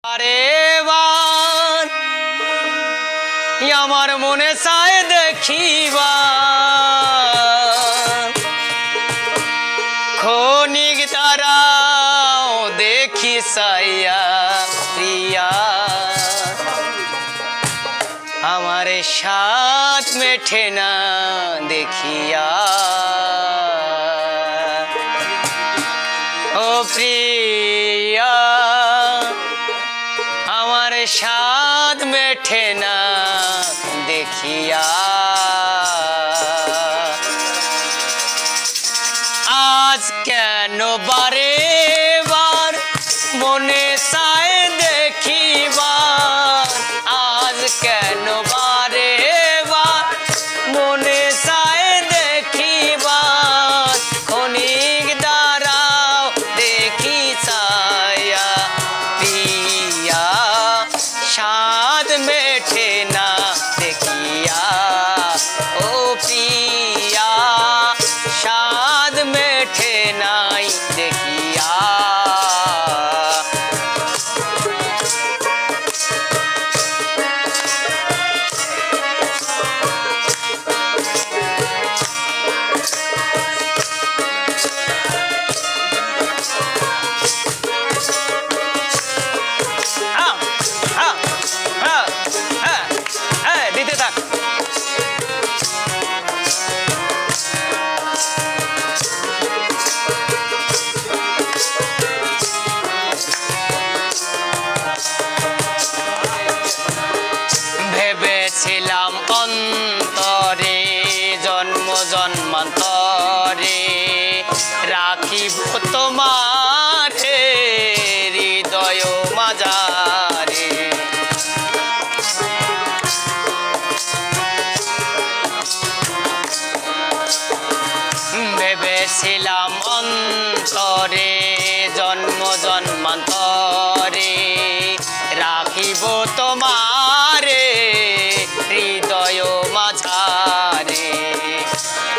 আরে বান আমার মনে চায় দেখিবা ক্ষণিক তারাও দেখি চাইয়া প্রিয়া আমার সাথ মেঠে না দেখিয়া ও প্রিয়া আমার সাথ মেঠে না দেখিয়া আজ কেন বারে বার মনে চায় দেখিবার আজ কেন বারে বার মনে চায় দেখিবার ক্ষণিক দাঁড়াও দেখি চায়া প্রিয়া সাধ মেঠে না দেখিয়া ও প্রিয়া সাধ মেঠে নাই দেখিয়া দিতে থাক ভেবেছিলাম অন্তরে জন্ম জন্মান্তরে রাখিব তোমার হৃদয় মাঝারে ভেবেছিলাম অন্তরে জন্ম জন্মান্তরে রাখিব তোমারে হৃদয় মাঝারে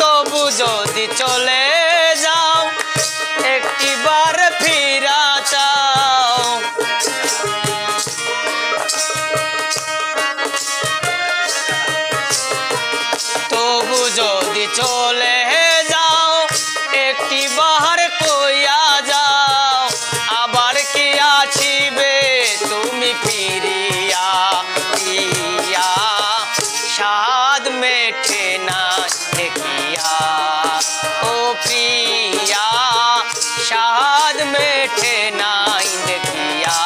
তবু যদি চলে যাও একটিবার ফিরা চাও তবু যদি চলে যাও একটিবার কইয়া যাও আবার কি আসিবে তুমি ফিরিয়া প্রিয়া সাধ মেঠে না দেখিয়া ও প্রিয়া সাধ মেঠে নাই দেখিয়া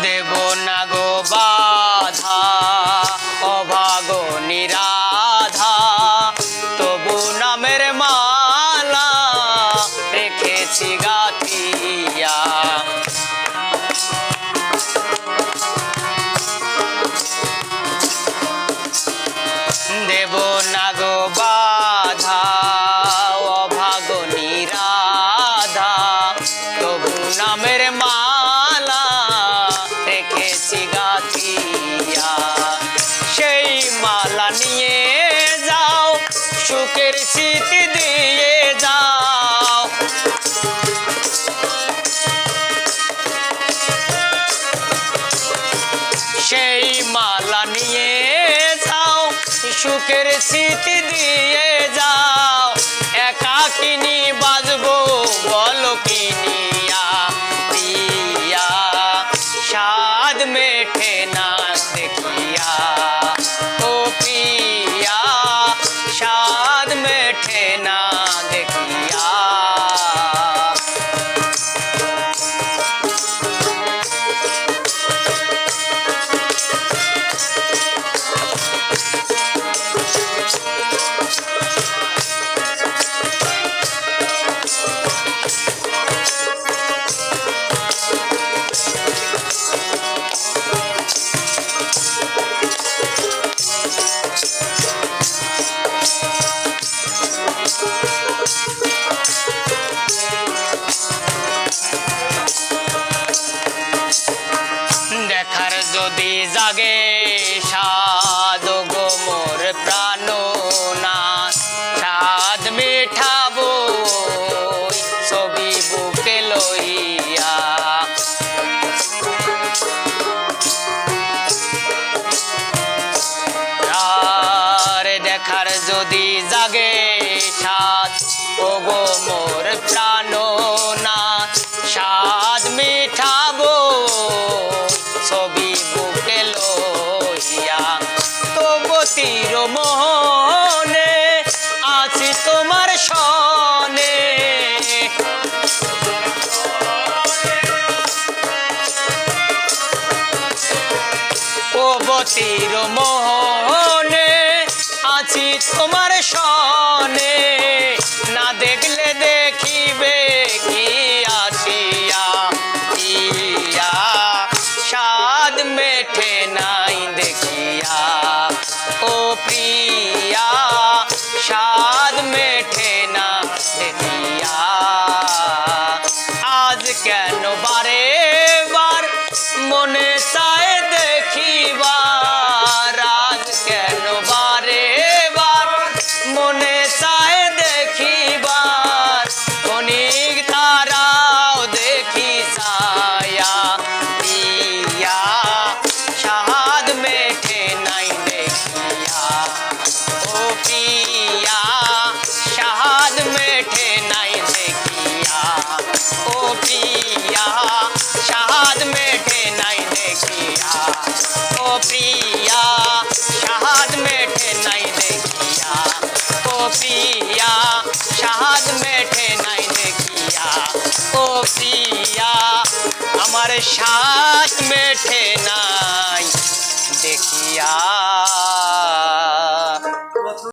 দেব না গো বাধা অভাগ নিরাধা তবু নামের মালা রেখেছি গাথিয়া দেব না গো বাধা অভাগ নিরাধা তবু নামের মালা রেখেছি গাথিয়া সেই মালা নিয়ে যাও সুখের স্মৃতি দিয়ে যাও সেই মালা নিয়ে যাও সুখের স্মৃতি দিয়ে যাও একাকিনী বাজবো বলো কিনিয়া প্রিয়া সাধ মেঠে না দেখিয়া ও প্রিয়া সাধ মেঠে না দেখিয়া মাটির মোহনে আছি তোমার সনে, না দেখলে দেখিবে কি আসিয়া, ইয়া স্বাদ মেঠে নাই দেখিয়া, ও প্রিয়া স্বাদ মেঠে না দেখিয়া। আজ কেন বারে বার মনে চায় দেখিবার, আজ কেন বারে বার মনে চায় দেখিবার, ক্ষণিক তারাও দেখি ছায়া, ইয়া স্বাদ মেঠে নাই দেখিয়া, ও প্রিয়া স্বাদ মেঠে নাই দেখিয়া, ও প্রিয়া স্বাদ মেঠে নাই দেখিয়া, ও প্রিয়া স্বাদ মেঠে নাই দেখিয়া, ও প্রিয়া স্বাদ মেঠে নাই দেখিয়া, ও প্রিয়া আমার স্বাদ মেঠে নাই দেখিয়া।